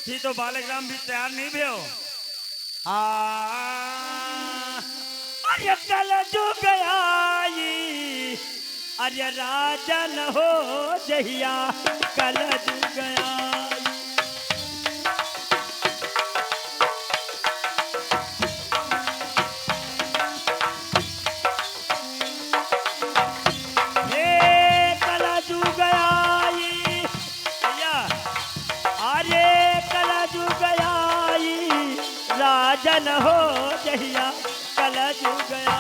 थी तो बालकराम भी तैयार नहीं भी हो। अरे कल जो गया अरे राजन हो जहिया कल जो गया। राजन हो जहिया कल जू गया।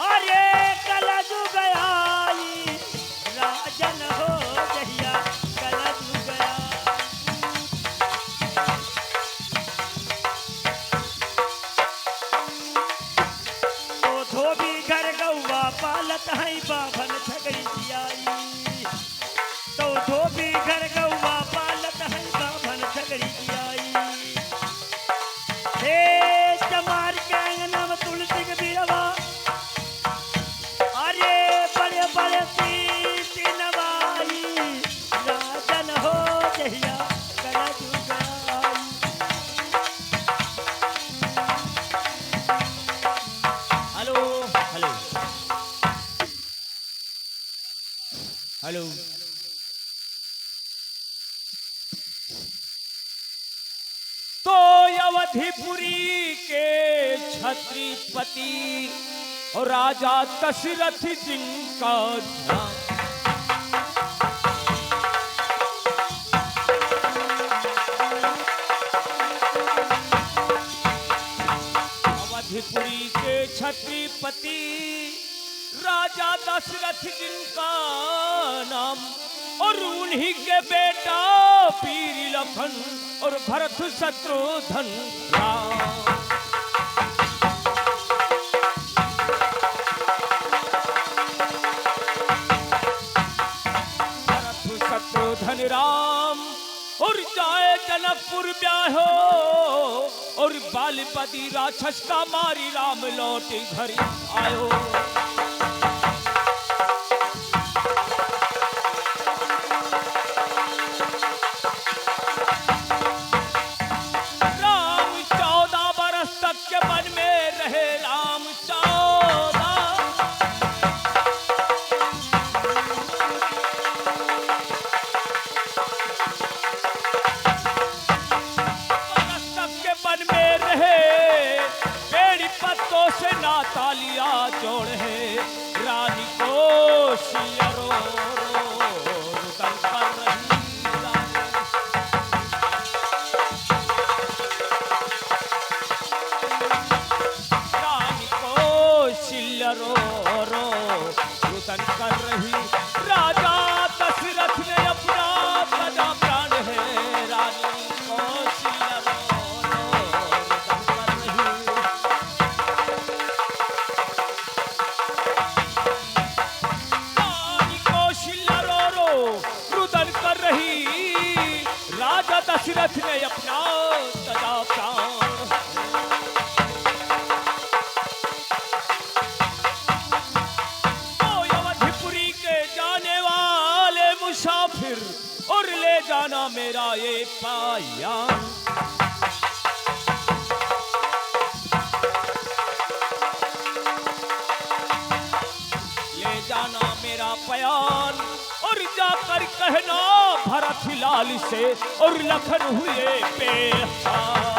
अरे कल जू गया राजन हो जहिया कल जू गया। धोबी घर गौवा पालत है बाभन छगड़ी आई। तो धोबी घर गौवा पालत है बाभन छगड़ी आई। हे चमार के अंगना में तुलसी के बिरवा अरे बड़े बड़े सीती नवाई। राजन हो जहिया कल जू गया। हेलो हेलो हेलो तो अवधिपुरी के छत्रपति और राजा दशरथ जिनका अवधिपुरी के छत्रपति राजा दशरथ जिनका नाम और उन्हीं के बेटा पीर लखन और भरत शत्रुघ्न राम। भरत शत्रुघ्न राम और जाए जनकपुर ब्याहो और बालपति राक्षस का मारी राम लौटे घर आयो। राम 14 बरस तक के वन में रहे। राम 14 बरस तक के वन में रहे। पेड़ पत्तों से नाता लिया जोड़ है। रानी को सियरो रुदन पर रही रानी को सियरो रुदन कर रही। राजा दशरथ ने अपना बड़ा प्राण है। रानी को सियरो रुदन कर रही। रानी को सियरो रुदन कर रही। राजा दशरथ ने अपना सदा प्राण अवधिपुरी के जाने वाले मुसाफिर और ले जाना मेरा ये पाया। ले जाना मेरा बयान और जाकर कहना भरत लाल से और लखन हुए बेहाल।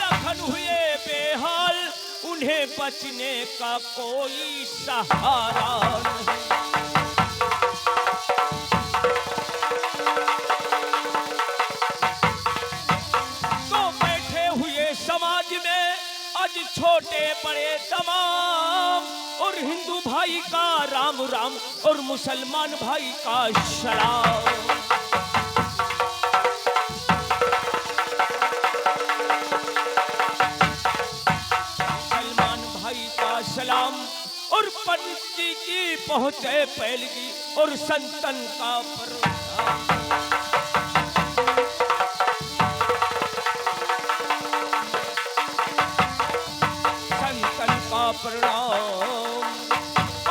लखन हुए बेहाल उन्हें बचने का कोई सहारा नहीं। तो बैठे हुए समाज में आज छोटे बड़े तमाम और हिंदू भाई का राम राम और मुसलमान भाई का सलाम। मुसलमान भाई का सलाम और पंडित जी की जी पहुंचे पैलगी और संतन का प्रणाम। संतन का प्रणाम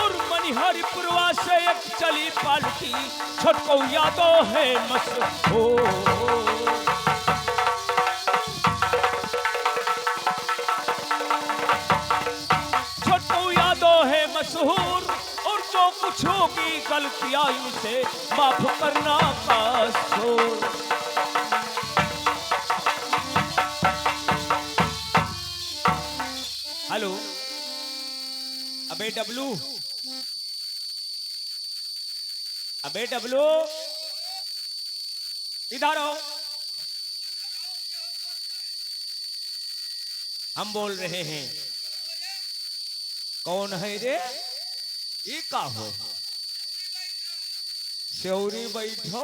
और मनिहरपुरवा से एक चली पालकी, छोटको यादो है मशहूर। छोटको यादो है मशहूर और जो कुछ होगी गलतियां इनसे माफ करना कसूर। हेलो, अबे डब्लू, अबे डब्लू, इधर आओ। हम बोल रहे हैं। कौन है रे? ये का हो? सेवरी बैठो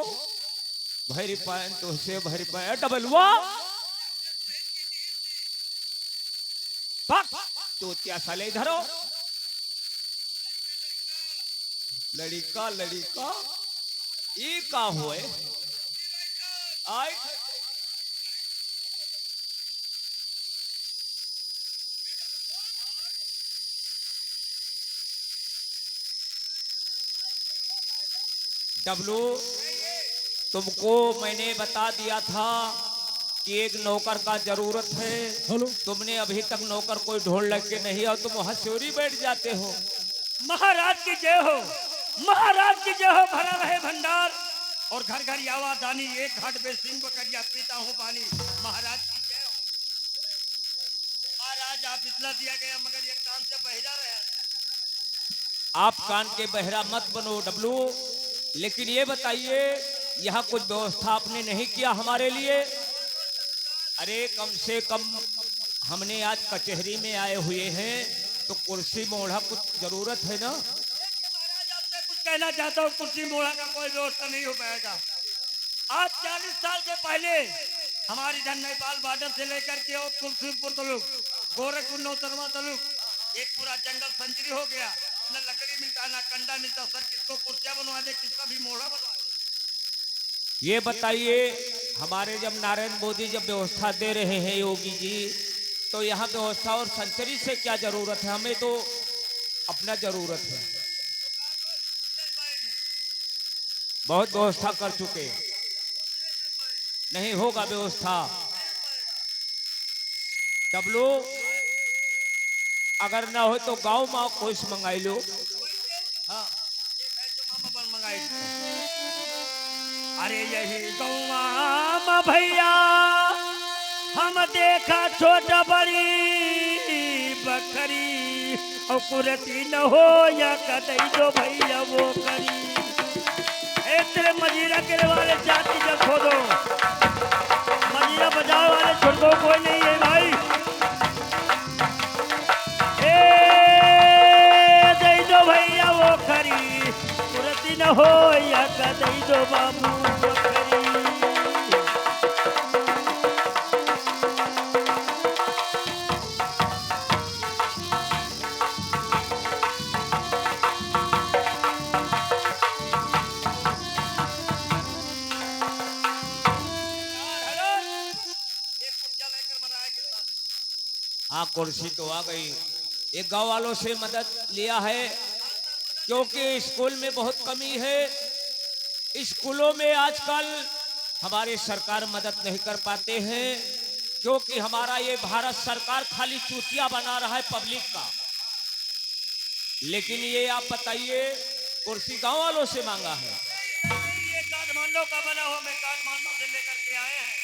भरी पाए तो से भरी पाए डबलवा तो क्या साले धरो लड़िका लड़िका ये का होए आय डब्लू, तुमको मैंने बता दिया था कि एक नौकर का जरूरत है। हेलो, तुमने अभी तक नौकर कोई ढोल लग के नहीं और तुम हंसोरी बैठ जाते हो। महाराज की जय हो, महाराज की जय हो। भरा रहे भंडार और घर घर यावा दानी, एक घाट पे सिंह बकरिया पीता हूँ पानी। महाराज की जय हो। महाराज आप इतना दिया गया मगर ये कान से बहिरा रहे। आप कान के बहरा मत बनो डब्लू, लेकिन ये बताइए यहाँ कुछ व्यवस्था आपने नहीं किया हमारे लिए? अरे कम से कम हमने आज कचहरी में आए हुए हैं तो कुर्सी मोढ़ा कुछ जरूरत है ना। महाराज आपसे कुछ कहना चाहता हूँ, कुर्सी मोड़ा का कोई व्यवस्था नहीं हो पाएगा। आज 40 साल से पहले हमारी इधर नेपाल बॉर्डर से लेकर के और तुलसीपुर तलुक, गोरखपुर नौतरवा तलुक एक पूरा जंगल सेंचुरी हो गया। न लकड़ी मिलता ना कंडा मिलता। सर किसको कुर्सियां बनवा दे, किसका भी मोड़ा बनवा दे। ये बताइए हमारे जब नरेंद्र मोदी जब व्यवस्था दे रहे हैं योगी जी, तो यहाँ व्यवस्था और सेंचुरी से क्या जरूरत है? हमें तो अपना जरूरत है। बहुत व्यवस्था कर चुके, नहीं होगा व्यवस्था। डब्लू, अगर ना हो तो गांव में कोई मंगाई लो। हाँ, मामा बन मंगाई। अरे यही गौवा भैया हम देखा छोटा बड़ी बकरी और कुरती न हो या कतई जो भैया वो करी। तेरे मजीरा के वाले जाति जब खोदो, मजीरा बजाओ वाले छोड़ दो, कोई नहीं है भाई। दई दो भैया वो खरी, कुरती न हो या कतई दो बाबू वो खरी। हाँ, कुर्सी तो आ गई। एक गांव वालों से मदद लिया है क्योंकि स्कूल में बहुत कमी है। स्कूलों में आजकल हमारे सरकार मदद नहीं कर पाते हैं क्योंकि हमारा ये भारत सरकार खाली चूतिया बना रहा है पब्लिक का। लेकिन ये आप बताइए, कुर्सी गांव वालों से मांगा है। ये काठमांडू का बना हुआ, मैं काठमांडू से लेकर के आए हैं।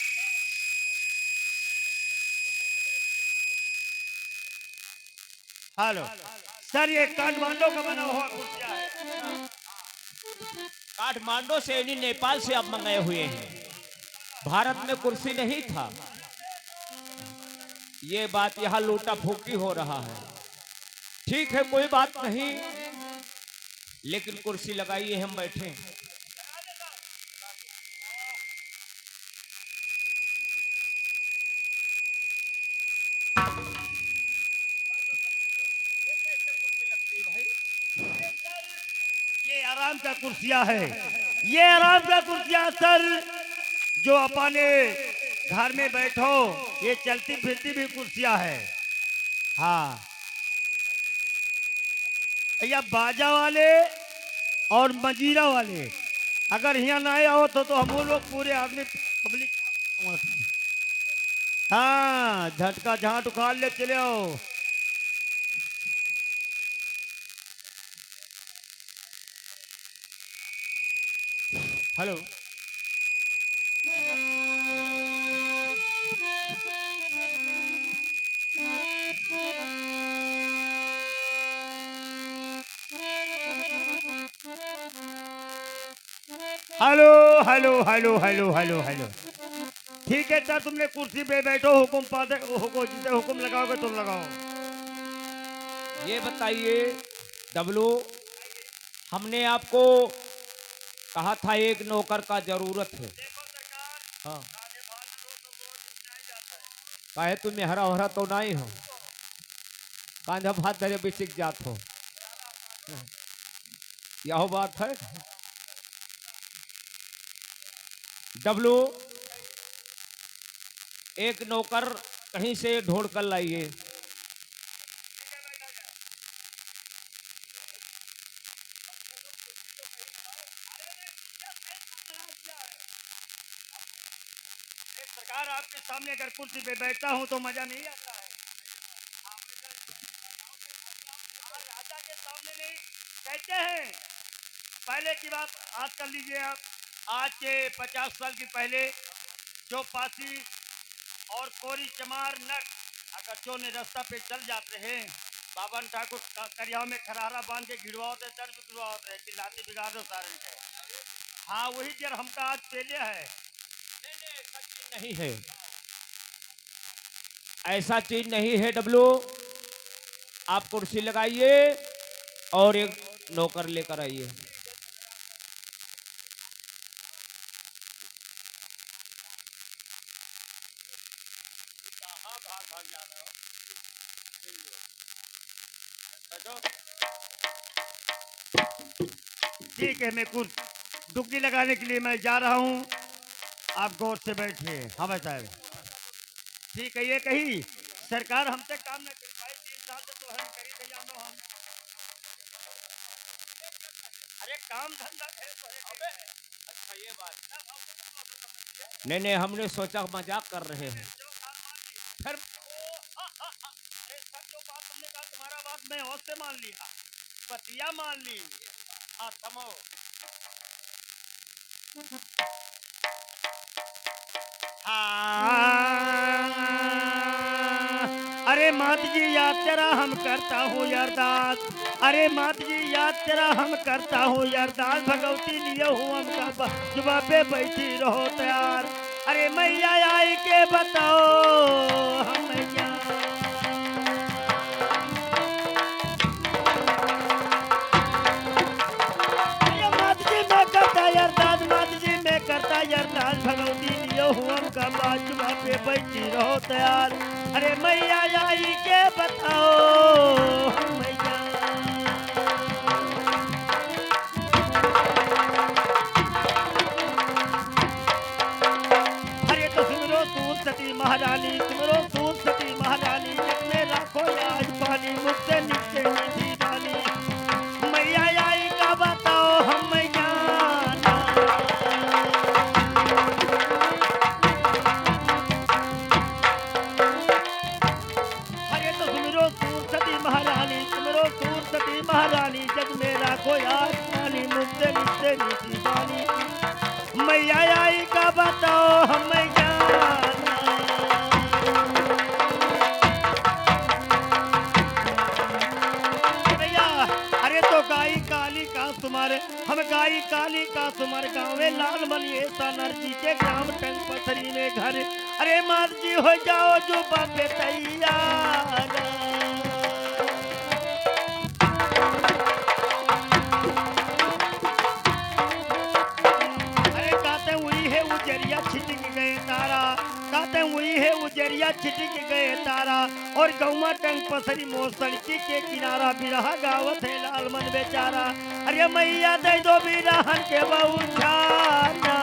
हेलो सर, ये काठमांडू का बना हुआ कुर्सिया है। काठमांडू से यानी नेपाल से आप मंगाए हुए हैं। भारत में कुर्सी नहीं था। ये बात यहाँ लूटा फूकी हो रहा है। ठीक है, कोई बात नहीं, लेकिन कुर्सी लगाइए, हम बैठे। आराम का कुर्सियां है। ये आराम का कुर्सियां सर जो अपने घर में बैठो, ये चलती फिरती भी कुर्सियां है। हाँ भैया, बाजा वाले और मजीरा वाले अगर यहाँ ना आओ तो हम लोग पूरे आदमी पब्लिक। हाँ, झटका झाट उखाड़ ले चले आओ। Hello, hello hello hello hello hello hello. ठीक है सर, तुमने कुर्सी पे बैठो, हुकुम पाते हुकुम, जिसे हुकुम लगाओगे तुम लगाओ। ये बताइए डब्लू, हमने आपको कहा था एक नौकर का जरूरत है। हाँ, काहे तुम्हें हरा हरा तो नहीं हो, कांधा भात धरे बिसिक जात हो, यह बात है। डब्लू, एक नौकर कहीं से ढूंढ कर लाइए। सरकार, आपके सामने अगर कुर्सी पे बैठता हूँ तो मजा नहीं आता है। राजा के सामने नहीं कहते हैं। पहले की बात आज कर लीजिए आप। आज के 50 साल की पहले जो पासी और कोरी चमार नट अगर जो ने रास्ता पे चल जाते हैं, बाबन ठाकुर करियाव में खरारा बांध के गिरवाते, दर्द गिरवाते, चिल्लाते बिगाड़ दो सारे के। हाँ, वही जर हमका आज पहले है। नहीं है, ऐसा चीज नहीं है डब्लू। आप कुर्सी लगाइए और एक नौकर लेकर आइए। ठीक है, मैं कुछ डुबकी लगाने के लिए मैं जा रहा हूँ, आप गौर से बैठिए। हाँ भाई साहब, ठीक है। ये कही सरकार हमसे काम न कर पाई, 3 साल से तो हम करी थे जानो हम। अरे काम धंधा है तो है। अच्छा, ये बात। नहीं नहीं, हमने सोचा मजाक कर रहे हैं। फिर अरे सर, जो बात तुमने कहा तुम्हारा बात मैं होश से मान लिया, बतिया मान ली। हाँ थमो। अरे मात जी याद तेरा हम करता हूँ अरदास। अरे मात जी याद तेरा हम करता हूँ अरदास। भगवती लिए हूँ हम जुबा पे बैठी रहो तैयार। अरे मैया आई के बताओ हम मैया। अरे मात जी मैं करता अरदास, मात जी मैं करता अरदास। भगवती लिए हूँ हम जुबा पे बैठी रहो तैयार। अरे मैया आई के बताओ हम मैया। अरे तो सुमरो सूर सती महारानी, सुमरो सूर सती महारानी। जिसमें राखो आज पानी, मुझसे नीचे निधि वाली। मैया आई का बताओ हम मैया। महारानी तुमरो सूर सती महारानी। जग में राखो यार पानी, मुझसे नीचे नीति पानी। मैया आई का बताओ हम मैया। भैया, अरे तो गाई काली का तुम्हारे, हम गाई काली का तुम्हारे गाँव में लाल मलिए नरजी के ग्राम टंग पथरी में घर। अरे मात जी हो जाओ जो बापे तैयार। छिटक गए तारा, साथे हुई है उजरिया छिटिक गए तारा और गौमा टंग पसरी मोर सड़की के किनारा बिरहा गावत है लाल मन बेचारा। अरे मैया दे दो बिरहन के बहु छाना।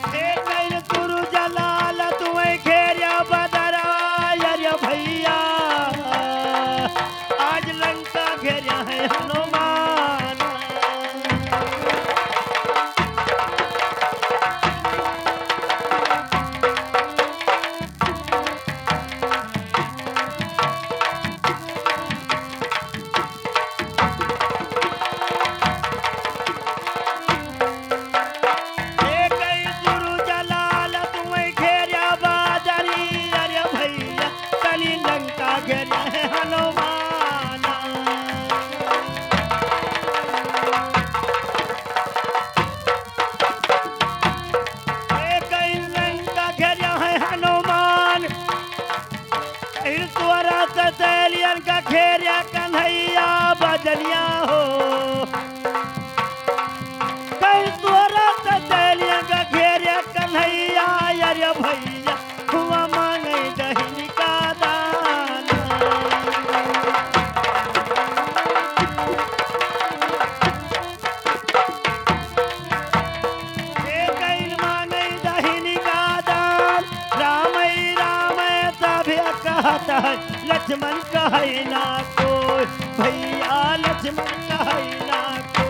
हे कैन गुरु जलाल तुम्हें घेरिया बदरा अरे भैया आज लंका घेरिया है हनुमान। हे कई गुरु जलाल तुम्हें घेरिया बादरी अरे भैया तनी लंका घेरिया है हनुमान। हे कई लंका घेरिया है हनुमान। फिर तोरा सतलियन का घेरिया कन्हैया बदलिया हो। कई तोरा सतलियन का घेरिया कन्हैया अरे भैया हुआ मांगे दही का दाना। हे कई मांगे दही का दान राम सभ्य कहता है लक्ष्मण कहे ना कोई भैया लक्ष्मण कहे ना कोई।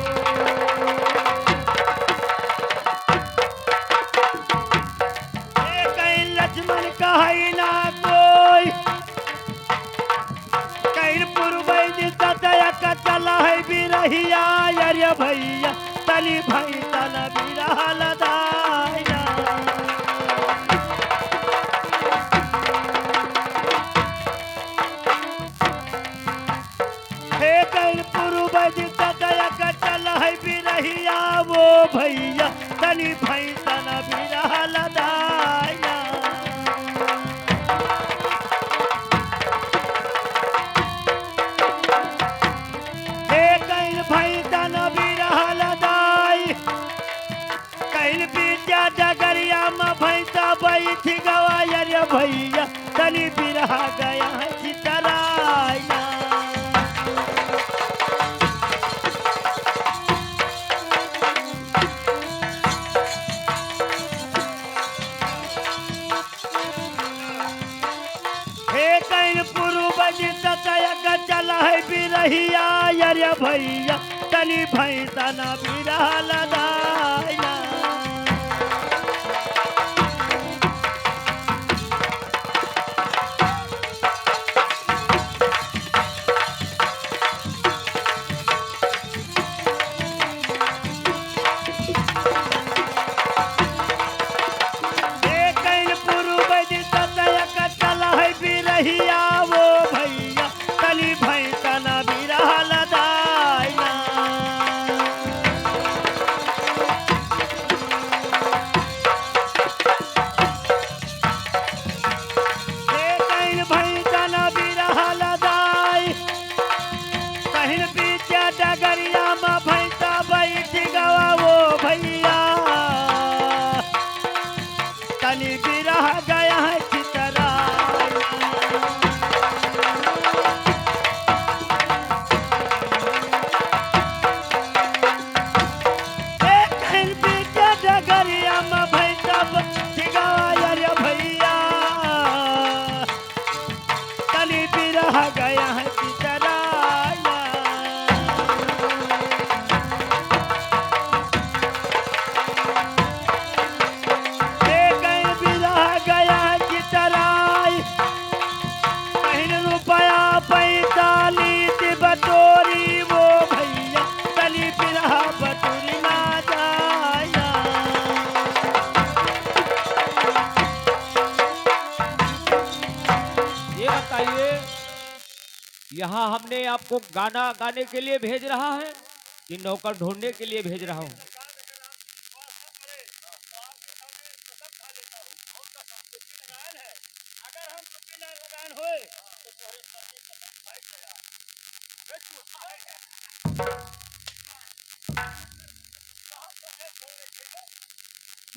हे कहीं लक्ष्मण कहे ना कोई कहीं पूर्व का चला है बिरहिया अरे भैया तली भाई तना बिरहा लदाया। हे कहीं पूर्व का चला है बिरहिया वो भैया तनी भाई तना बिरहा लदाया। हे कहीं भाई तना बिरहा लदाई कहीं बीजा डगरिया में भैंसा बैठ गवा अरे भैया तनी बिरहा गया है चितराया। हे कहीं पूर्व का चला है बिरहिया अरे भैया तनी भैंसा ना बिरहा लदाया। हे कहीं पूर्व का चला है बिरहिया वो भैया तनी भैंसा ना बिरहा लदाया। हे कहीं भैंसा ना बिरहा लदाई कहीं बीचा डगरिया में भैंसा बैठ गवा वो भैया तनी बिरहा गया है चितराया। हे कहीं बीचा डगरिया में भैंसा बैठ गवा अरे भैया तनी बिरहा गया है चितराया। हे कहीं बिरहा गया है चितराई कहीं रुपया पैतालीस बटोरी वो भैया तनी बिरहा बटोरी ना जाया। ये बताइए यहाँ हमने आपको गाना गाने के लिए भेज रहा है कि नौकर ढूंढने के लिए भेज रहा हूँ?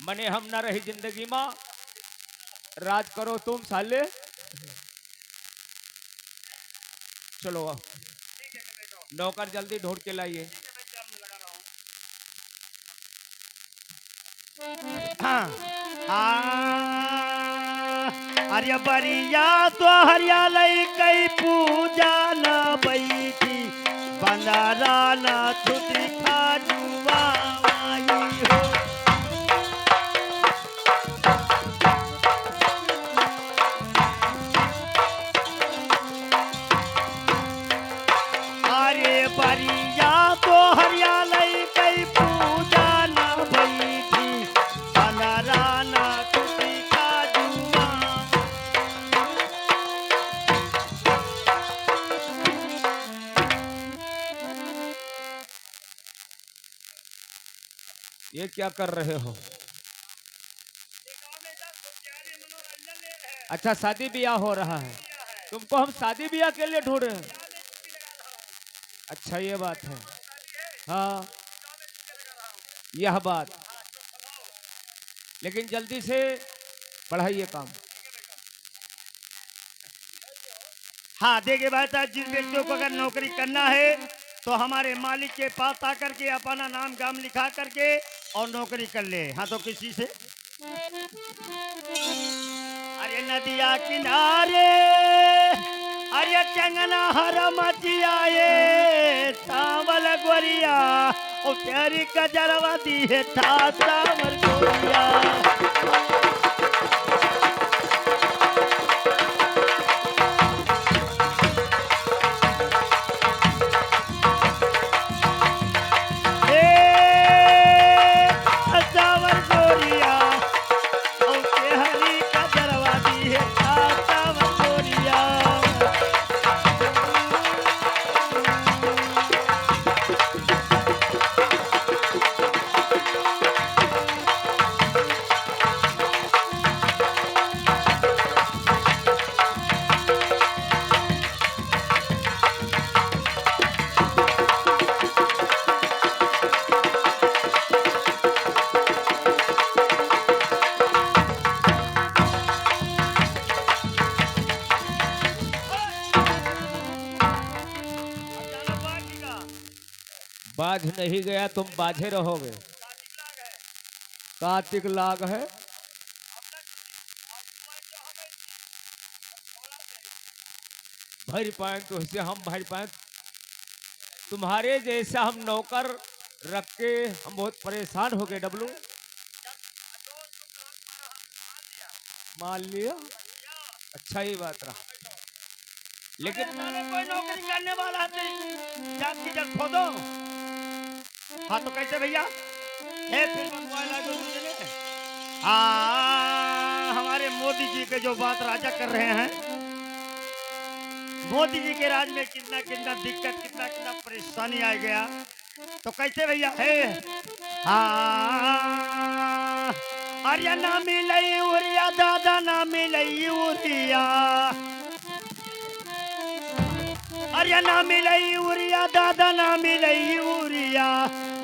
मने हम ना रही जिंदगी माँ, राज करो तुम साले। चलो आओ। नौकर जल्दी ढूंढ के लाइए। हाँ अरे बरिया तो हरियालय कई पूजा न बैठी बंदारा न छुटी खाजुआ हो। अरे बरिया तो हरियालय कई पूजा न बैठी बंदारा न छुटी खाजुआ। ये क्या कर रहे हो? अच्छा, शादी ब्याह हो रहा है। तुमको हम शादी ब्याह के लिए ढूंढ रहे हैं। अच्छा, ये बात है। हाँ, यह बात। लेकिन जल्दी से बढ़ाइए काम। हाँ देखिए भाई साहब, जिन व्यक्तियों को अगर नौकरी करना है तो हमारे मालिक के पास आकर के अपना नाम गाम लिखा करके और नौकरी कर ले। हाँ तो किसी से अरे नदिया किनारे अरे चंगना हर मचियाए सावल गोरिया और तेरी कजरवा दी है था सावल गोरिया। बाझ नहीं गया, तुम बाझे रहोगे। कार्तिक लाग है। भर पाए तो इससे हम भर पाए। तुम्हारे जैसा हम नौकर रख के हम बहुत परेशान हो गए। डब्लू मान लिया। अच्छा ही बात रहा। लेकिन कोई नौकरी करने वाला है जात की जग खोदो। हाँ तो कैसे भैया है फिर मोबाइल आ गया मुझे ले। हमारे मोदी जी के जो बात राजा कर रहे हैं, मोदी जी के राज में कितना कितना दिक्कत कितना कितना परेशानी आ गया। तो कैसे भैया है अरे ना मिलई उरिया दादा ना मिलई उरिया अरे ना मिलई उरिया दादा ना मिलई उरिया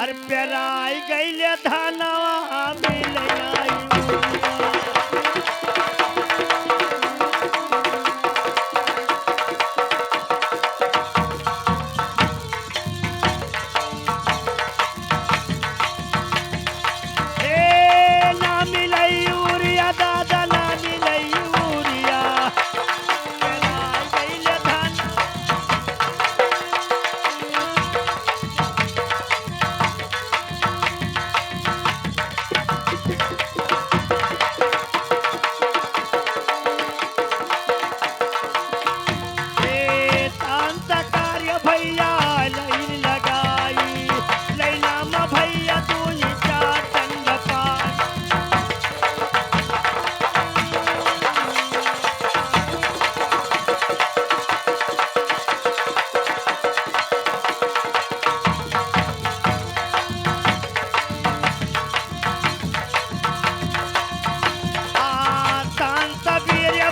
अरे पेराई गईले धानवा मिलई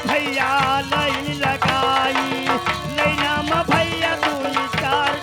भैया लाइन लगाई लैना में भैया तू चार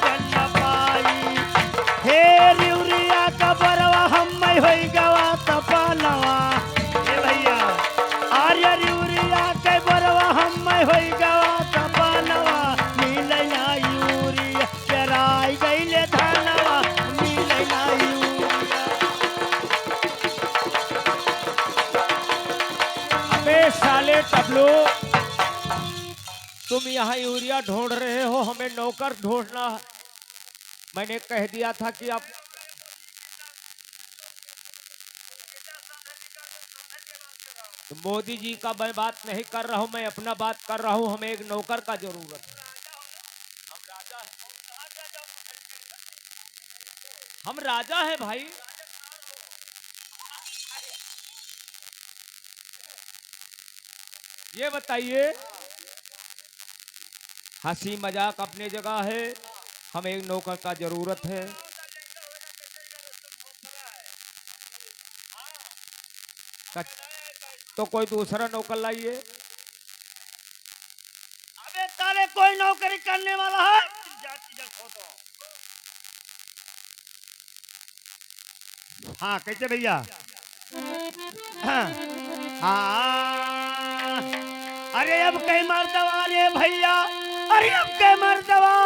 तुम यहाँ यूरिया ढूंढ रहे हो, हमें नौकर ढूंढना है। मैंने कह दिया था कि आप तो मोदी जी का मैं बात नहीं कर रहा हूँ, मैं अपना बात कर रहा हूँ। हमें एक नौकर का जरूरत है। हम राजा हैं भाई। ये बताइए, हंसी मजाक अपने जगह है, हमें एक नौकर का जरूरत है। तो कोई दूसरा नौकर लाइए। अबे तारे कोई नौकरी करने वाला है? जाति जब हो तो। हाँ कैसे भैया? हाँ हाँ। अरे अब कई मर्दवा रे भैया, अरे अब कई मर्दवा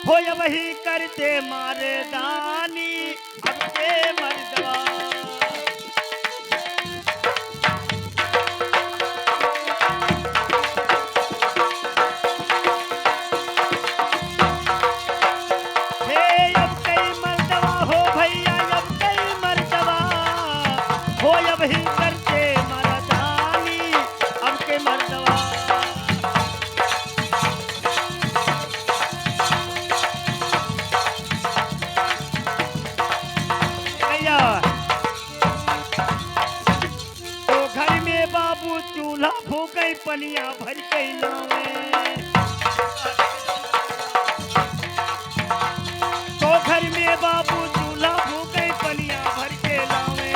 हो वही करते मारे दानी, अब के मर्दवा। हे अब कई मर्दवा हो भैया, अब कई मर्दवा हो वही करते मारा दानी, अब के मर्दवा। भैया तो घर में बाबू चूल्हा फूके पनिया भर के लावे। तो घर में बाबू चूल्हा फूके पनिया भर के लावे।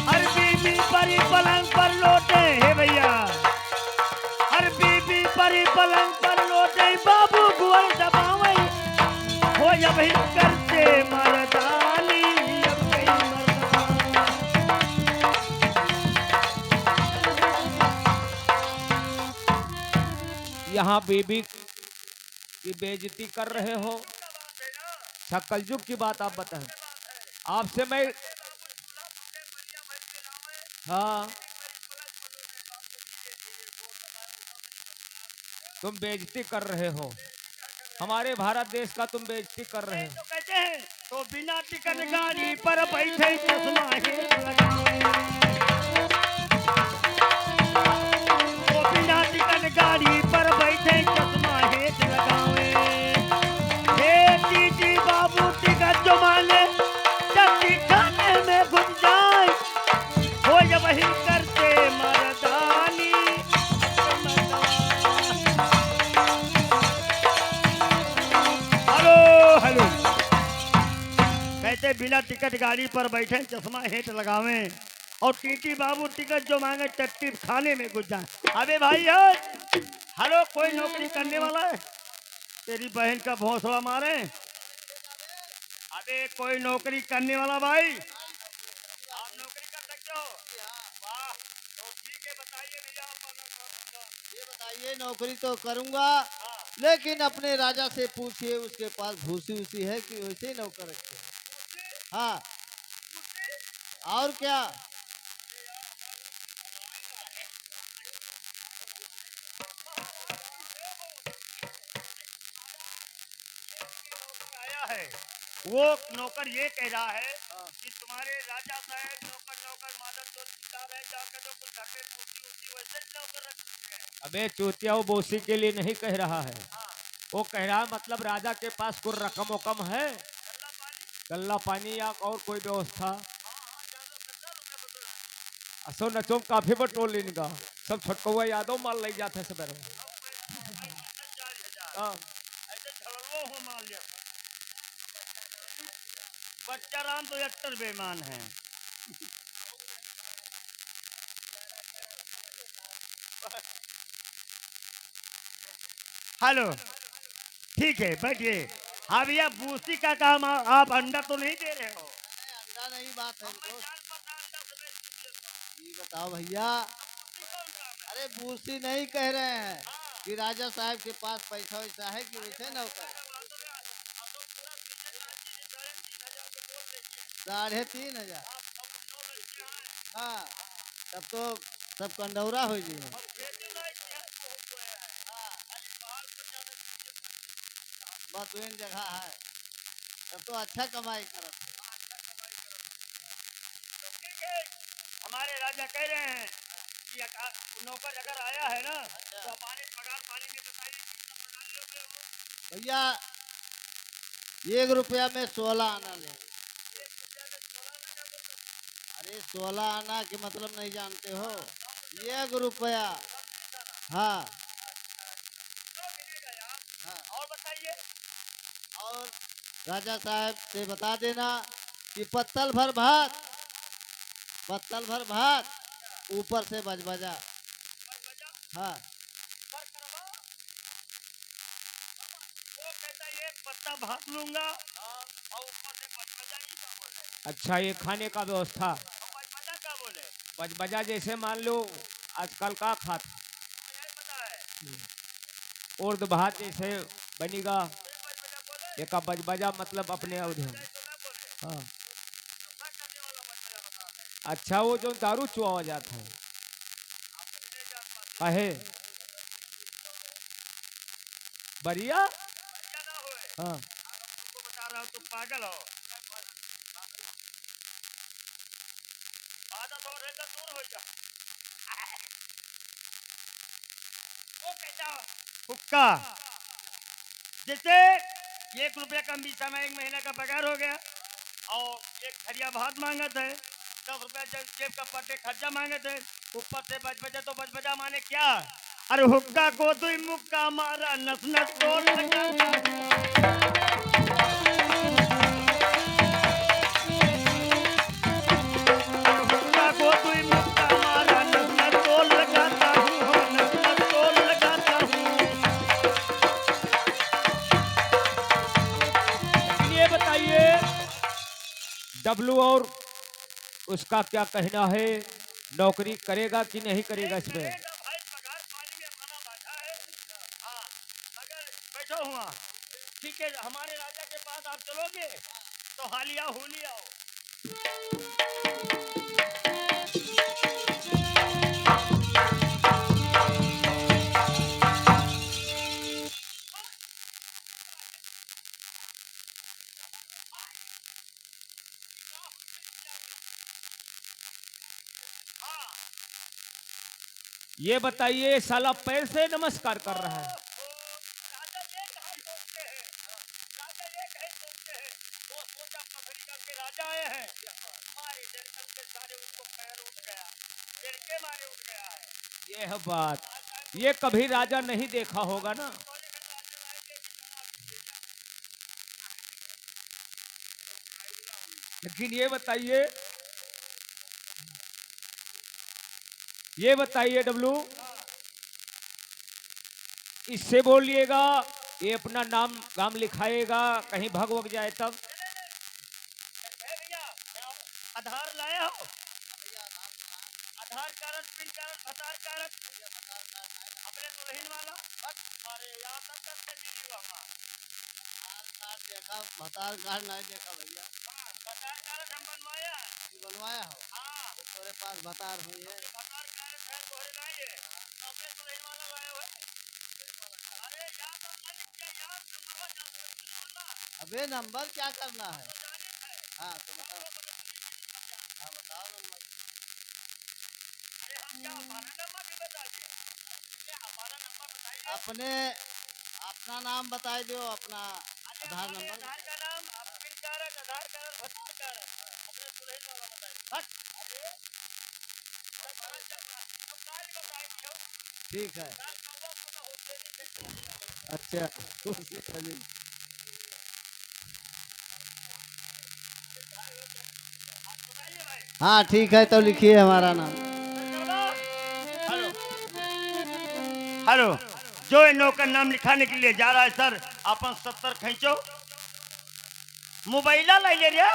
हर बीबी परी पलंग पर लोटे, हे भैया हर बीबी परी पलंग पर लोटे, बाबू गुअर दबावे हो जब ही करते मर्दानी, अब कई मर्दानी। यहाँ बीबी की बेइज्जती कर रहे हो। सकल युग की बात आप बताएं। आपसे मैं हाँ, तुम बेइज्जती कर रहे हो, हमारे भारत देश का तुम बेइज्जती कर रहे हो। तो कहते हैं तो बिना टिकट गाड़ी पर बैठे चश्मा हेठ लगावे। तो बिना टिकट गाड़ी पर बैठे चश्मा हेठ लगावे। हे टीटी बाबू टिकट जो मांगे टट्टी खाने में घुस जाए, हो जब वही करते मर्दानी, हेलो हेलो। कहते बिना टिकट गाड़ी पर बैठे चश्मा हेठ लगावे, और टीटी बाबू टिकट जो मांगे टट्टी खाने में घुस जाए। अबे भाई है, हेलो कोई नौकरी करने वाला है? तेरी बहन का भौसला मारे। अबे कोई नौकरी करने वाला भाई? आप नौकरी कर सकते हो? वाह, तो ठीक है, बताइए भैया आप। ये बताइए, नौकरी तो करूंगा, लेकिन अपने राजा से पूछिए उसके पास भूसी उसी है कि वैसे ही नौकर रखे हैं। हाँ, और क्या? आया है वो नौकर ये कह रहा है कि तुम्हारे राजा साहब नौकर नौकर मादर तो किताब है, जाकर जो कुछ घर में पूछी उसी वैसे ही नौकर रख सकते हैं। अबे चूतिया, वो बोसी के लिए नहीं कह रहा है। वो कह रहा है मतलब राजा के पास कोई रकम वकम है, गल्ला पानी या और कोई व्यवस्था। असो नचो काफी बटोल इनका सब छटकौआ यादव माल ले जाते सब। हाँ, ऐसे झड़ो हो मान लिया। बच्चा राम तो एक्टर बेईमान है। हेलो ठीक है बैठिए। हाँ भैया बूसी का काम आप अंडा तो नहीं दे रहे हो? अंडा नहीं बात है दोस्त। ये बताओ भैया, अरे भूसी नहीं कह रहे हैं कि राजा साहब के पास पैसा वैसा है कि वैसे नौकर? 3,500। हाँ, तब तो सब कंडौरा हो जी। बस दो जगह है, तब तो अच्छा कमाई करत है। ठीक है, हमारे राजा कह रहे हैं कि नौकर अगर आया है ना तो हमारे पगार पानी में बताइए कितना पगार लोगे वो? भैया 1 रुपया में 16 आना ले। अरे 16 आना के मतलब नहीं जानते हो? 1 रुपया। हाँ हाँ। और बताइए। और राजा साहब से बता देना कि पत्तल भर भात, पत्तल भर भात, ऊपर से बजबजा। हाँ वो कहता है एक पत्ता भात लूंगा और ऊपर से बजबजा ही का बोले। अच्छा, ये खाने का व्यवस्था और बजबजा का बोले? बजबजा जैसे मान लो आजकल का खात यही पता है। उर्द भात जैसे बनेगा। बजबजा बोले एक बजबजा मतलब अपने अवधि में। तो ना बोले। हाँ, नशा करने वाला बजबजा बता रहे हैं। अच्छा, वो जो दारू चुआ जाता है आप नहीं जान पाते। कहे बढ़िया। बजबजा ना होए। हाँ, अगर तुमको बता रहा हूँ तुम पागल हो। आदत और रहता दूर हो जा। वो कहता हुक्का जैसे 1 रुपया कम भी समय 1 महीना का पगार हो गया और एक थरिया भात मांगत है, 10 रुपया जेब का पट्टे खर्चा मांगत है, ऊपर से बजबजा। तो बजबजा माने क्या? अरे हुक्का को दुई मुक्का मारा नस नस तोड़ लगा। हुक्का को दुई मुक्का मारा नस नस तोड़ लगाता हूँ, हो नस नस तोड़ लगाता हूँ। ये बताइए डब्लू और उसका क्या कहना है, नौकरी करेगा कि नहीं करेगा इसमें? करेगा भाई, पगार पानी में अपना बाधा है। हाँ, अगर बैठो हुआ ठीक है, हमारे राजा के पास आप चलोगे तो हालिया होली आओ। हाँ, ये बताइए साला पैर से नमस्कार कर रहा है। राजा ये कहा सोचते हैं, राजा ये कहे सोचते हैं, वो सोचा पथरी करके राजा आए हैं, मारे डरकन के सारे उनको पैर उठ गया, डर के मारे उठ गया है। ये है बात, ये कभी राजा नहीं देखा होगा ना। लेकिन ये बताइए डब्लू, इससे बोलिएगा ये अपना नाम गाम लिखाएगा, कहीं भग वग जाए तब। भैया आधार लाया हो? आधार कार्ड, पिन कार्ड, भतार कार्ड, अपने दुल्हन वाला। अरे यहाँ तक से मिली हुआ हमारा देखा भतार कार्ड नहीं देखा भैया। भतार कार्ड हम बनवाया है। तू बनवाया हो? हाँ, तो तेरे पास भतार हुई है। भतार कार्ड है तोहरे लाए, अपने दुल्हन वाला लाए हुए। अरे यहाँ तो मन क्या यार नंबर जान अबे नंबर क्या करना है? जाने है। हाँ तो बताओ। हाँ बताओ नंबर। अरे हम क्या हमारा नंबर भी बताइए, हमारा नंबर बताइए। अपने अपना नाम बताई दो, अपना आधार नंबर। आधार का नाम, पिन कार्ड, आधार कार्ड, भतार कार्ड, अपने दुल्हन वाला बताइए। अरे तो कार्ड बताइए। ठीक है। कार्ड कौवा को तो होते नहीं। अच्छा चलिए। बताइए भाई। हाँ ठीक है, तो लिखिए हमारा नाम। हेलो हेलो, जो इन नौकर नाम लिखाने के लिए जा रहा है सर, अपन 70 खींचो। मोबाइल ला ले रे।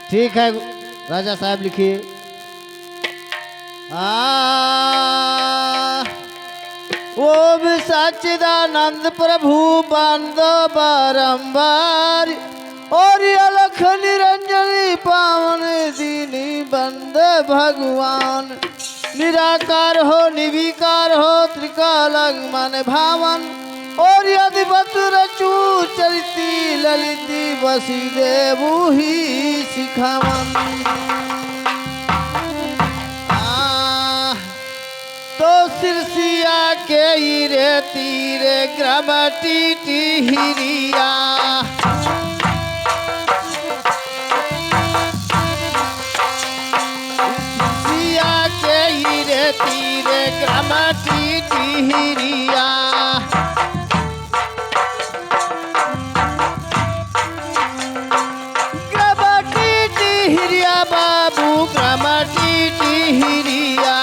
ठीक है राजा साहब लिखिए। ओम सच्चिदानंद प्रभु बंद बारंबार और अलख निरंजनी पावन दीनी बंद भगवान निराकार हो निर्विकार हो त्रिकालंग मन भावन और अधिपत रचु चरिती ललिती बसी देवु ही शिखावन तो सिरसिया के हीरे तीरे ग्रमटी हिरिया सिरसिया के हीरे तीरे ग्रमटी हिरिया ग्रमटी हिरिया बाबू ग्रमटी हिरिया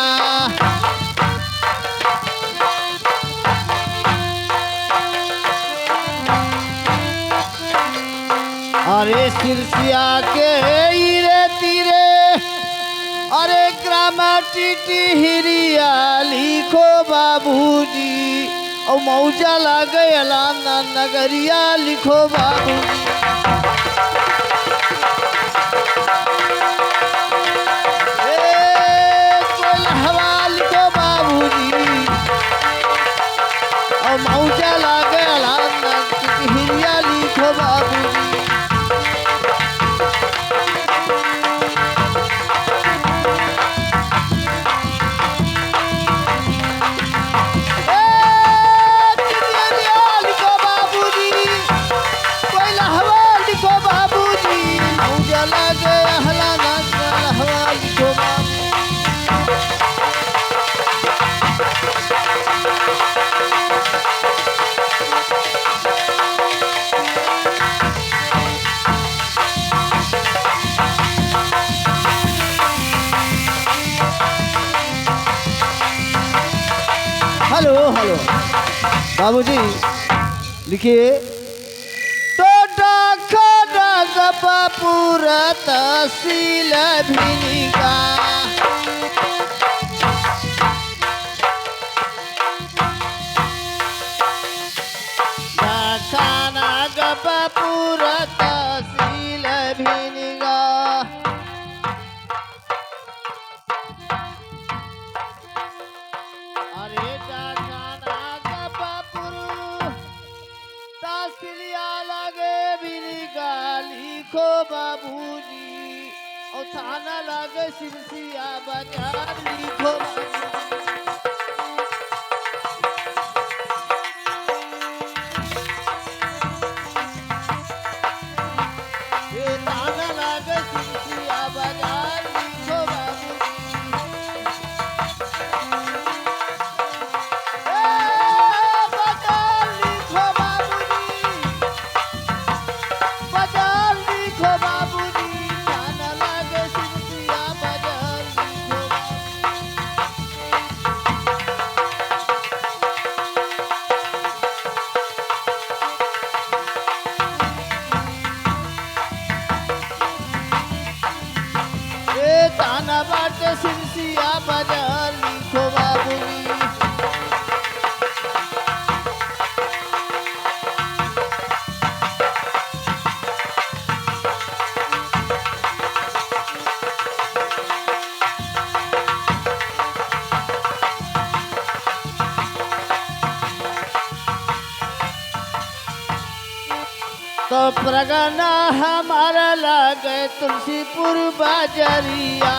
अरे सिरसिया के हीरे तीरे अरे ग्रामटी हिरिया लिखो बाबूजी और मौजा लगे अलाना नगरिया लिखो बाबूजी कोल्हवा लिखो बाबूजी और मौजा लगे अलाना हिरिया लिखो बाबूजी हेलो हेलो बाबूजी लिखिए तो पूरा तहसील भिनिका खाना गपा पूरा तहसील भिनिका अरे डाकाना गपापुर तहसीलिया लगे बिनिका लिखो बाबूजी और थाना लगे सिरसिया बाजार लिखो ये थाना लगे सिरसिया बाजार लिखो बाबूजी ताना बाटे सिरसिया बाजार लिखो बाबूजी तो प्रगना हमारा लगे तुलसीपुर बाजरिया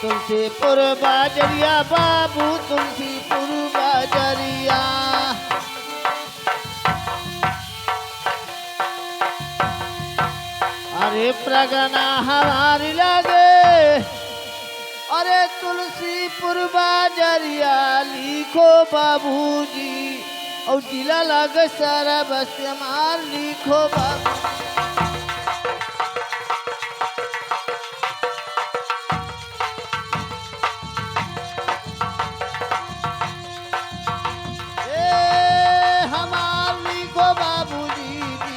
तुलसीपुर बाजरिया बाबू तुलसीपुर बाजरिया अरे प्रगना हमारी लगे अरे तुलसीपुर बाजरिया लिखो बाबूजी और जिला लगे सारा बस्तियामार लिखो बाबू हमार लिखो बाबूजी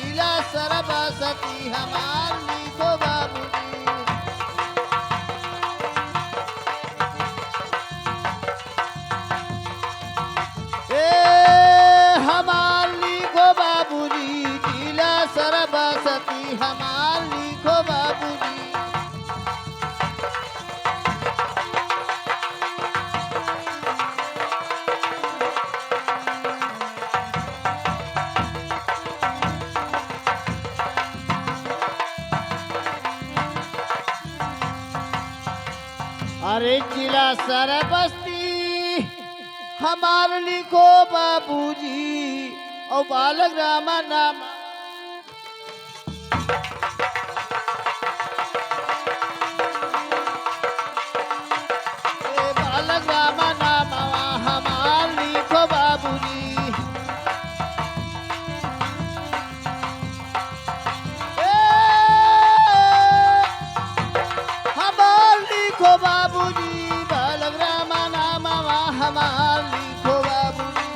हमार लिखो बाबूजी। अरे जिला सरबस्ती हमार लिखो बाबूजी और बालक रामा नाम। ए बालक रामा नाम हमार लिखो बाबूजी। ए हमार लिखो बाबूजी बालक रामा नाम हमार लिखो बाबूजी।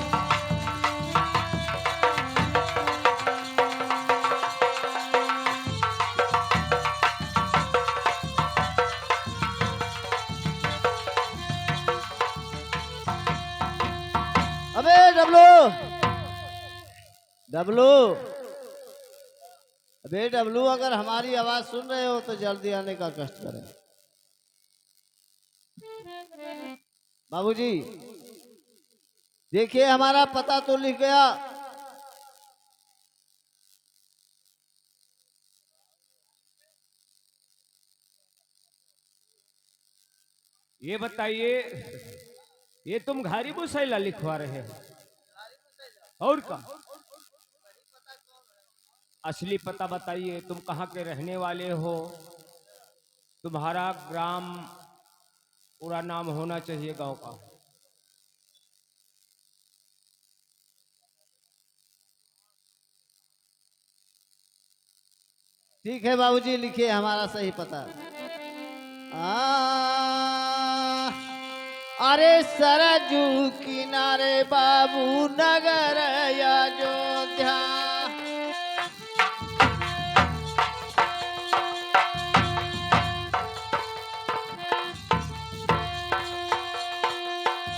अबे डब्लू डब्लू, अबे डब्लू, अगर हमारी आवाज सुन रहे हो तो जल्दी आने का कष्ट करें। बाबूजी देखिए हमारा पता तो लिख गया। ये बताइए, ये तुम घारी बुसैला लिखवा रहे हो और का? असली पता बताइए, तुम कहाँ के रहने वाले हो? तुम्हारा ग्राम पूरा नाम होना चाहिए गांव का। ठीक है बाबूजी लिखिए हमारा सही पता। अरे सरजू किनारे बाबू नगर अयोध्या।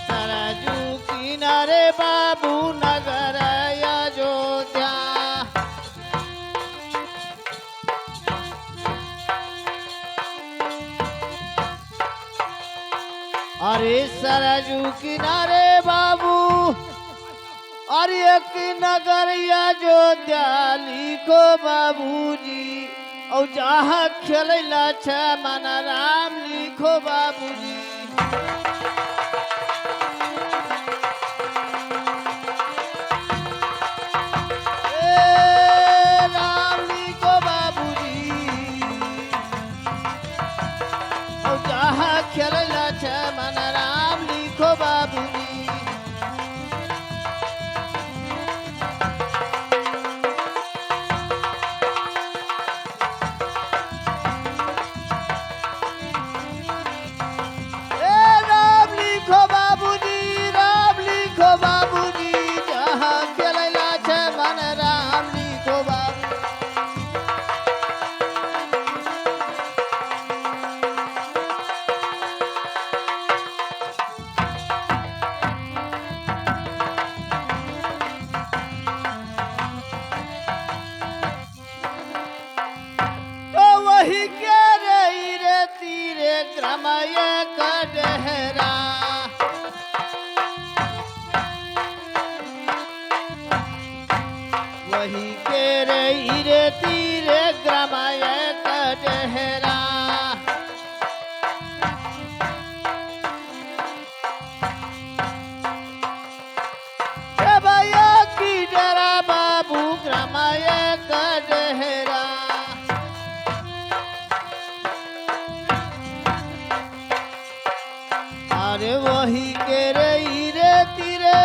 सरजू किनारे बाबू नगर अयोध्या। अरे सरजू किनारे बाबू और एक नगर अयोध्या लिखो बाबूजी। और जहाँ खेला मन राम लिखो बाबूजी। ए राम लिखो बाबूजी। और जहाँ खेला मन राम लिखो बाबूजी। ए राम लिखो बाबूजी, राम लिखो बाबूजी। जहाँ खेला मन राम लिखो बाबू। तो वही के रही रे तीरे ग्रामय कटहरा। वही के रही रे तीरे ग्रामय कटहरा। भैया की डरा बाबू ग्रामय कटहरा। अरे वही के रही रे तीरे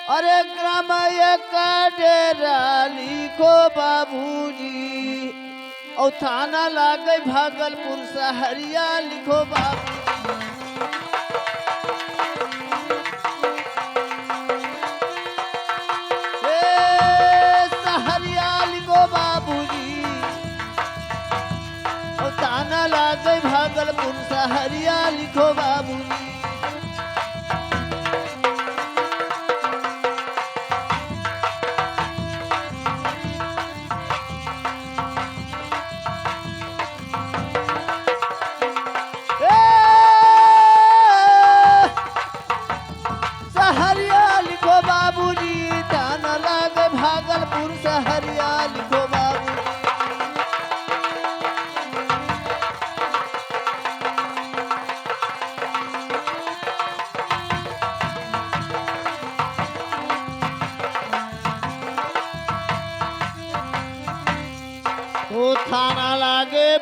अरे ग्रामय का डेरा लिखो बाबूजी। और थाना लागे भागलपुर सहरिया लिखो बाबू। सहरिया लिखो बाबूजी। और थाना लागे भागलपुर सहरिया लिखो बाबूजी।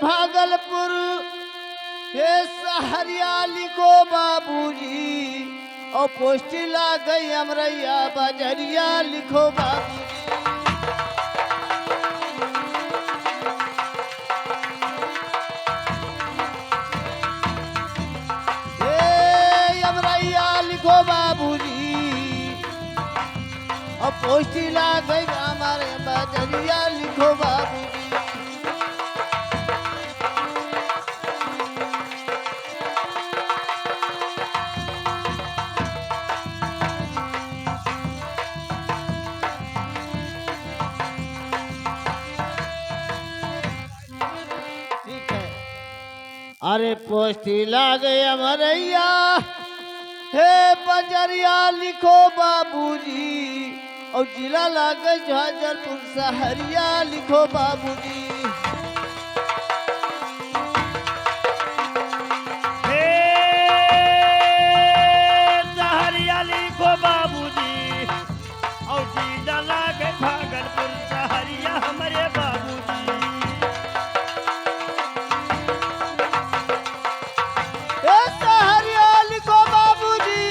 भागलपुर हे सहरिया लिखो बाबूजी और पोस्टी ला गई अमरैया बजरिया लिखो बाबूजी। हे अमरैया लिखो बाबूजी और पोस्टी ला गई हमारे बजरिया लिखो बाबूजी। अरे पोस्टी लागे अमरैया हे बजरिया लिखो बाबूजी और जिला लागे झांझरपुर सहरिया लिखो बाबूजी। हे सहरिया लिखो बाबूजी और जीजा लागे भागलपुर सहरिया हमारे बाबूजी। हे सहरिया लिखो बाबूजी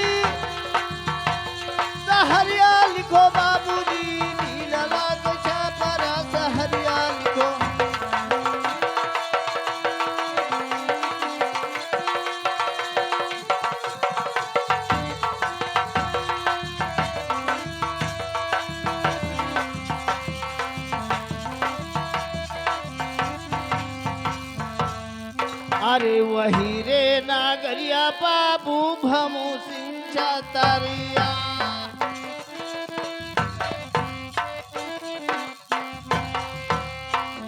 सहरिया लिखो बाबूजी नीला लागे छापरा सहरिया लिखो। अरे वही रे नागरिया बाबू भमू सिंह छतरिया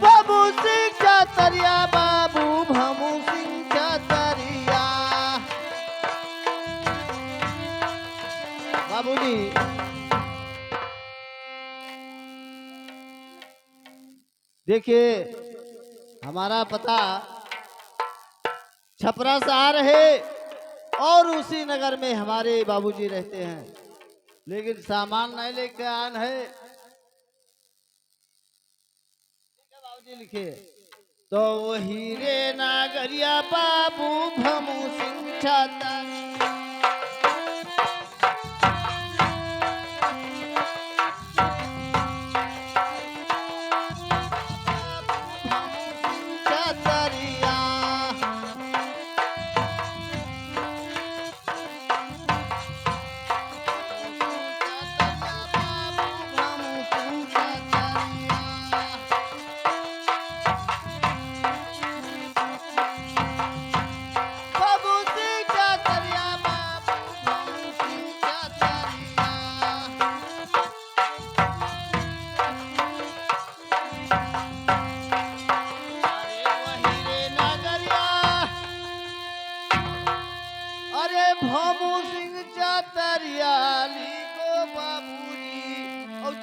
बाबू सिंह छतरिया बाबू भमू सिंह छतरिया। बाबूजी देखिए हमारा पता छपरा शहर है और उसी नगर में हमारे बाबूजी रहते हैं, लेकिन सामान नहीं लेके आन है। बाबूजी लिखे तो वही रे नागरिया बाबू भमू सिंह छतरिया भमू सिंह छतरिया लिखो बाबूजी और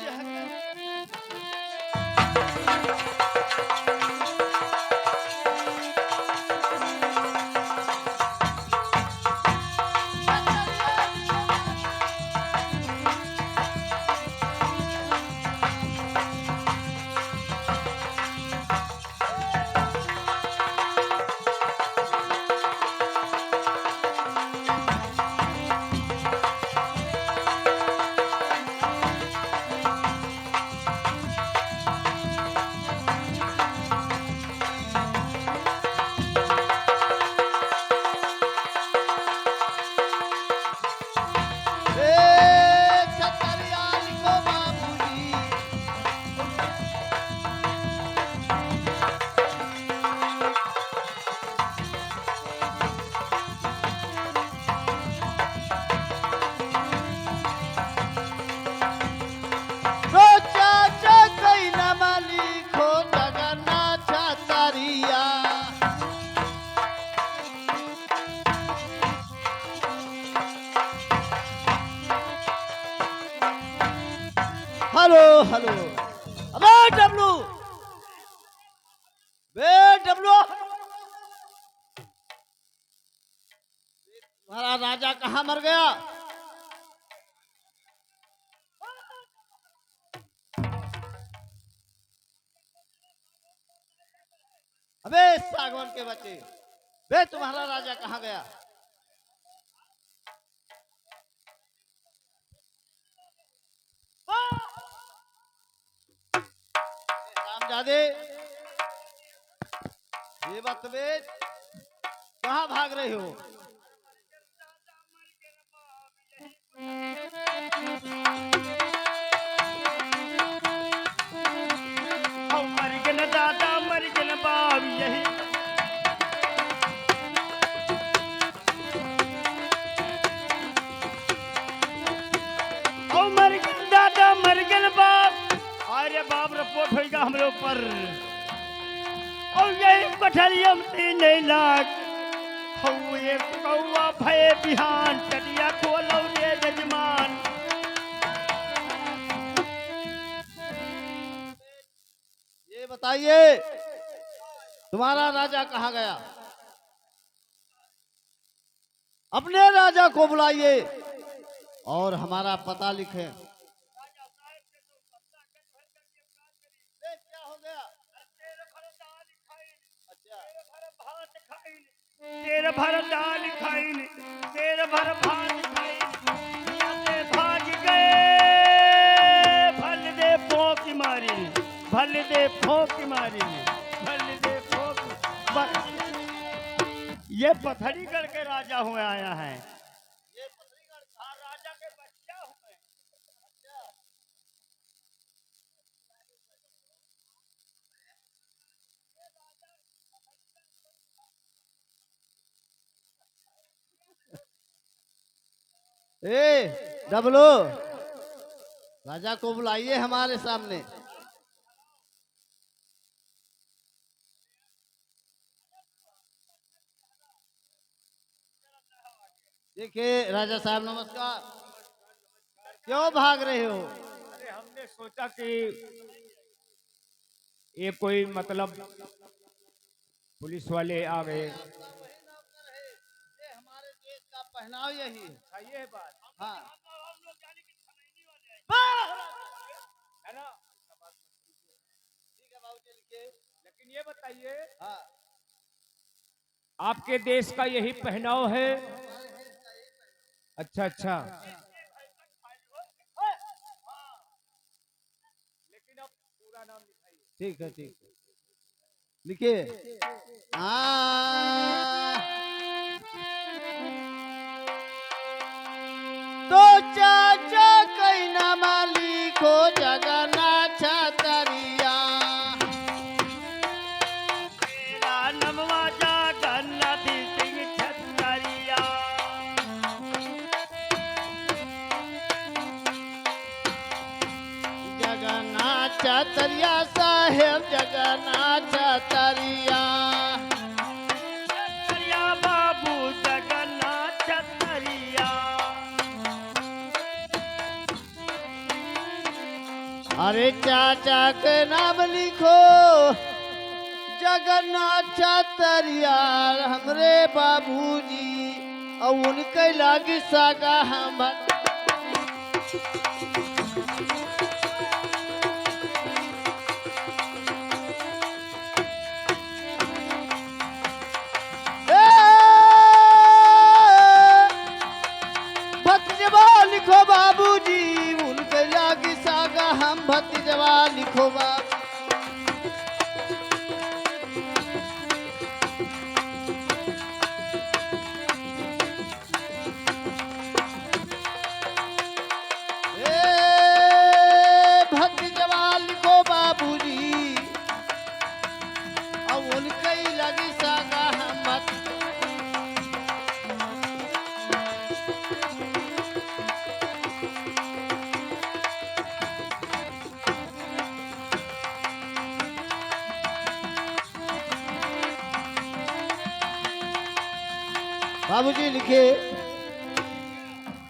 छतरिया लिखो बाबूजी। रो चाचा कई नामा लिखो जगन्नाथ छतरिया। हेलो हेलो अबे डब्लू बे डब्लू तुम्हारा राजा कहाँ मर गया? अबे सागवान के बच्चे, बे तुम्हारा राजा कहाँ गया? रामजादे, ये बदतमीज, कहाँ भाग रहे हो? मर गन दादा मर गन बाब यही मर गन दादा मर गन बाप। अरे बाप रिपोर्ट होगा हमरे ऊपर। और यही पठरियम 3 लाख हौए कौआ भय बिहान टटिया खोलो रे जजमान। ये बताइए तुम्हारा राजा कहाँ गया? अपने राजा को बुलाइए और हमारा पता लिखें। क्या हो गया? तेरे भर दाल खाइन तेरे भर भात खाइन यहाँ भाग गए भल दे फोक मारी भल दे फोक मारी भल दे फोक ये पथरीगढ़ के राजा हुए आया है। ये पथरीगढ़ हाँ, राजा के बच्चा हुए। ए डबलो, राजा को बुलाइए हमारे सामने। देखिए राजा साहब नमस्कार। क्यों भाग रहे हो? अरे हमने सोचा कि ये कोई मतलब पुलिस वाले आ गए। ये हमारे देश का पहनाव यही है। ये बात हाँ है ना। ठीक है बाबूजी लिखिए। लेकिन ये बताइए हाँ आपके देश का यही पहनाव है? अच्छा अच्छा। लेकिन अब पूरा नाम लिखाइए। ठीक है ठीक है लिखिए। तो चाचा कई नाम लिखो जगन्नाथ छतरिया। मेरा नमवा जगन्नाथ सिंह छतरिया। जगन्नाथ छतरिया साहेब जगन्नाथ छतरिया। छतरिया बाबू जगन्नाथ छतरिया। अरे चाचा के नाम लिखो जगन्नाथ छतरिया। हमरे बाबूजी और उनके लागी सागा हम। भतीजवा लिखो बाबूजी उनके लागी सागा हम। भतीजवा लिखो बाबू। भतीजवा लिखो बाबूजी और उनके लागी सागा हम। बाबूजी लिखे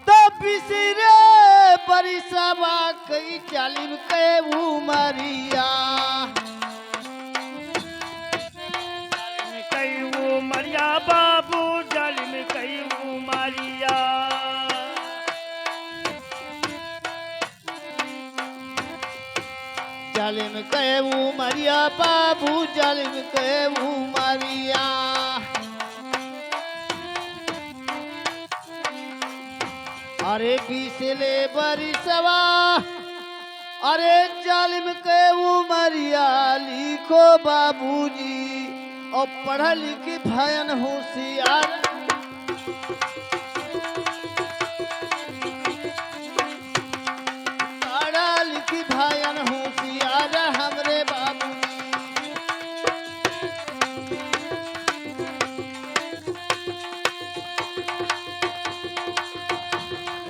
तो बिसरे परिसवा कई चालिम के उमरिया। कई उमरिया बाबू जल में कई उमरिया। चालिम के उमरिया बाबू जल जालिम के उमरिया। अरे बीसले बरिसवा अरे जालिम के उमरिया लिखो बाबूजी और पढ़ा लिखी भयन होशियार। पढ़ा लिखी भयन होशियार हमरे बाबूजी।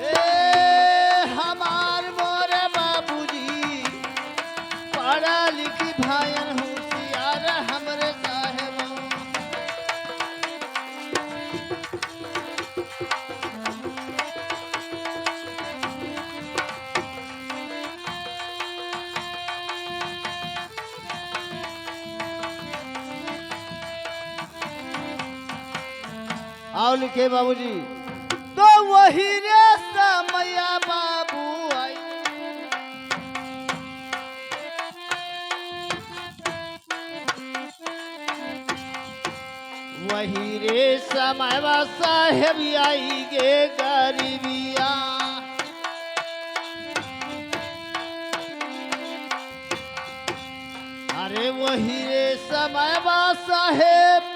ए हमार मोरे बाबूजी पढ़ा लिखी भयन होशियार हमरे साहेब। आओ लिखे बाबूजी तो वही रे समया बाबू आई। वही रे समयवा साहेब आई गे गरीबिया। अरे वही रे समयवा साहेब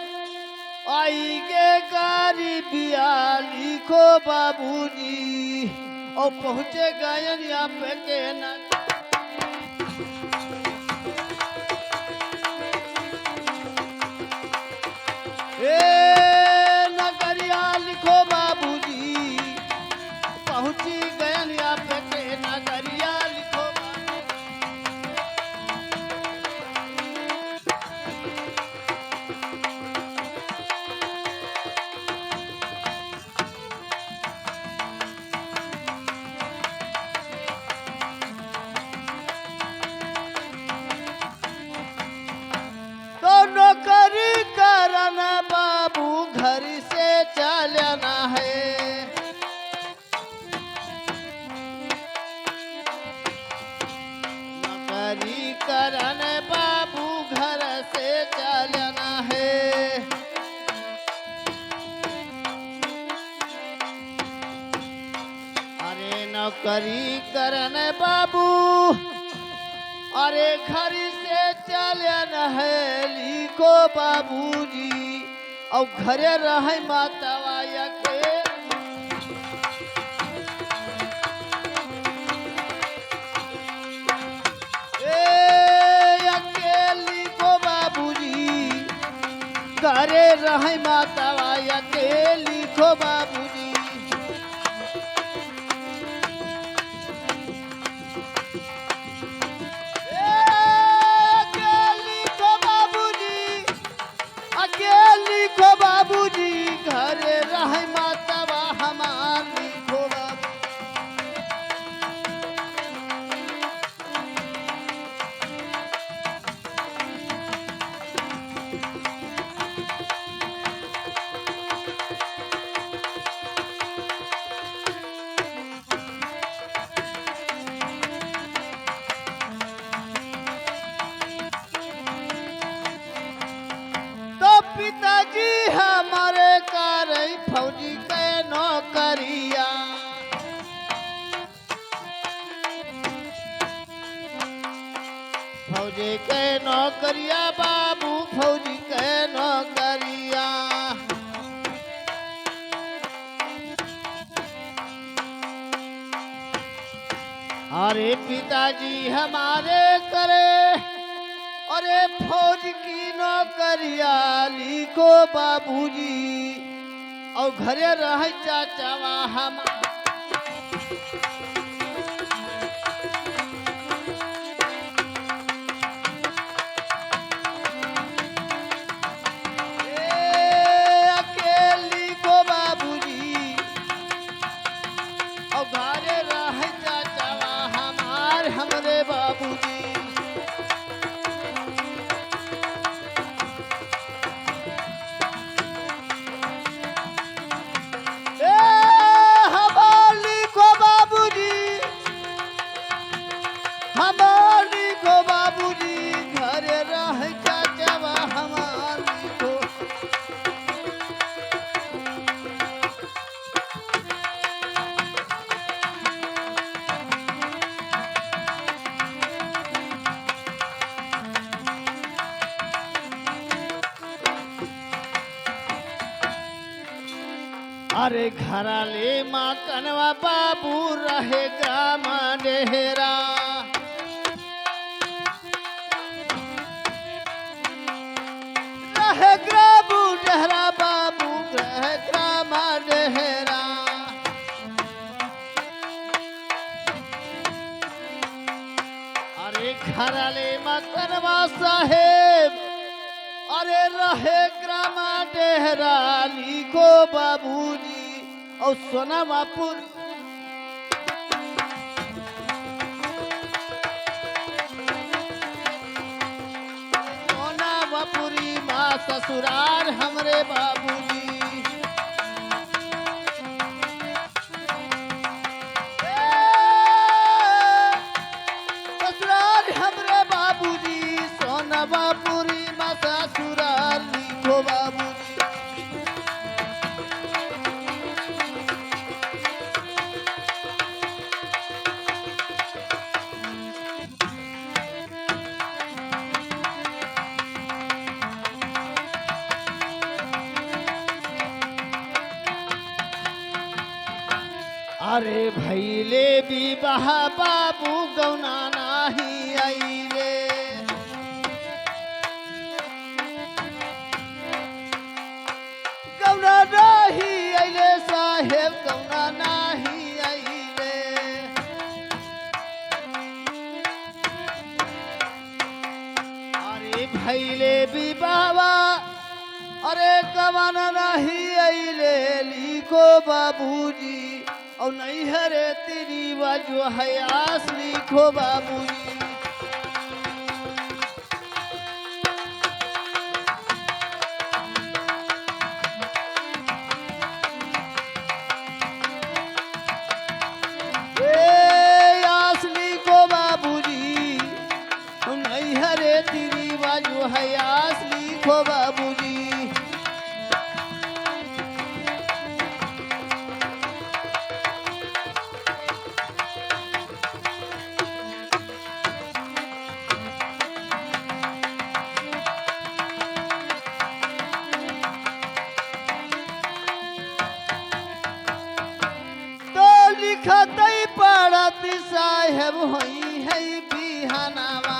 आई गे गरीबिया लिखो बाबूजी और पहुँचे गायन यहाँ पे के ना। ए नगरिया लिखो बाबूजी पहुँची गयन यहाँ पे के नगरिया लिखो बाबूजी। तो नौकरी करना बाबू घर से चलना है। नौकरी करने बाबू घर से चलना है। अरे नौकरी करने बाबू अरे घर से चलन है लिखो बाबूजी और घरे रहे मातावा के। अकेली को बाबूजी घरे रहे मातावा के लिखो बाबूजी। अकेली को बाबूजी घरे रहे मातावा हमार लिखो बाबू। तो पिताजी हमारे करे फौजी के नौकरिया। फौजी के नौकरिया बाबू फौजी के नौकरिया। अरे पिताजी हमारे करे अरे फौज की नौकरिया लिखो बाबूजी और घरे रह चाचावा हम। अकेली को बाबूजी और घरे रह चाचावा हमार हमरे बाबूजी। हमार अरे घराले माँ कनवा बाबू रहे ग्राम डेहरा। रहे ग्राम डेहरा बाबू रहे ग्राम डेहरा। अरे घराले माँ कनवा साहेब अरे रहे ग्राम डेहरा लिखो बाबूजी और सोनामापुर। सोनामापुरी माँ ससुराल हमरे बाबूजी। ससुराल हमरे बाबूजी सोनामापुरी माँ ससुराल लिखो बाबूजी। अरे भैले विवाह बाबू गौना नाही आईले। गौना नाही आईले साहेब गौना नाही आईले। अरे भैले विवाह अरे गवाना नहीं आईले लिखो बाबूजी और नहीं हरे तेरी वजह है आस लिखो बाबूजी। आस लिखो बाबूजी नहीं हरे तेरी वजह है आस लिखो बाबूजी। लिखतई पढ़त साहेब होई है बिहानवा।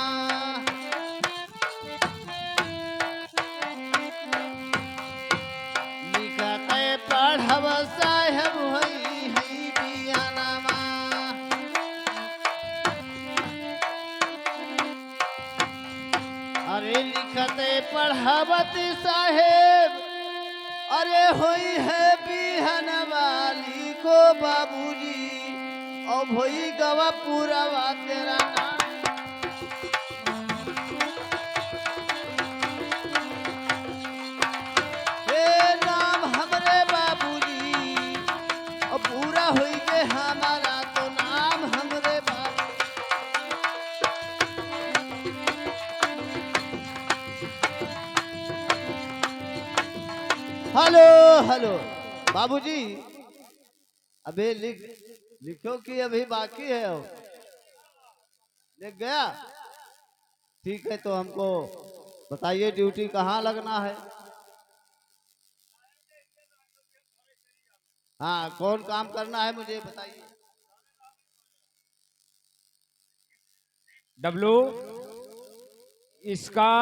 लिखतई पढ़ब साहेब होई है बिहानवा। अरे लिखतई पढ़बत साहेब अरे होई है बिहनवा लिखो बाबूजी और भोई गवा पूरा वा तेरा नाम। हे नाम हमरे बाबूजी और पूरा होई के हमारा तो नाम हमरे बाबू। हेलो हेलो बाबूजी अबे लिखो कि अभी बाकी है। लिख गया ठीक है तो हमको बताइए ड्यूटी कहाँ लगना है। हाँ कौन काम करना है मुझे बताइए। डब्लू इसका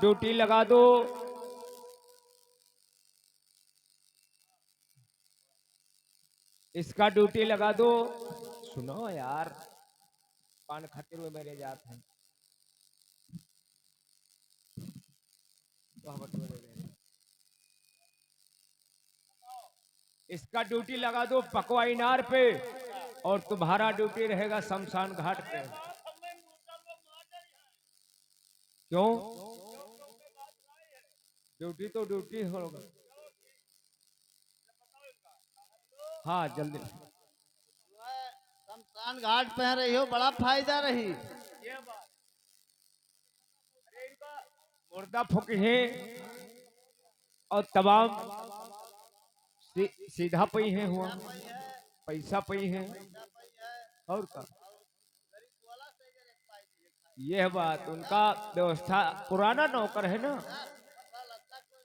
ड्यूटी लगा दो। इसका ड्यूटी लगा दो। सुनो यार पान खाते हुए मेरे जात हैं। इसका ड्यूटी लगा दो पकवा इनार पे और तुम्हारा ड्यूटी रहेगा शमशान घाट पे। क्यों? ड्यूटी तो ड्यूटी होगा। हाँ जल्दी। शमशान घाट पे रही हो बड़ा फायदा रही। मुर्दा फूके हैं और तमाम सीधा पई है हुआ पैसा पई है और का यह बात उनका व्यवस्था पुराना नौकर है ना।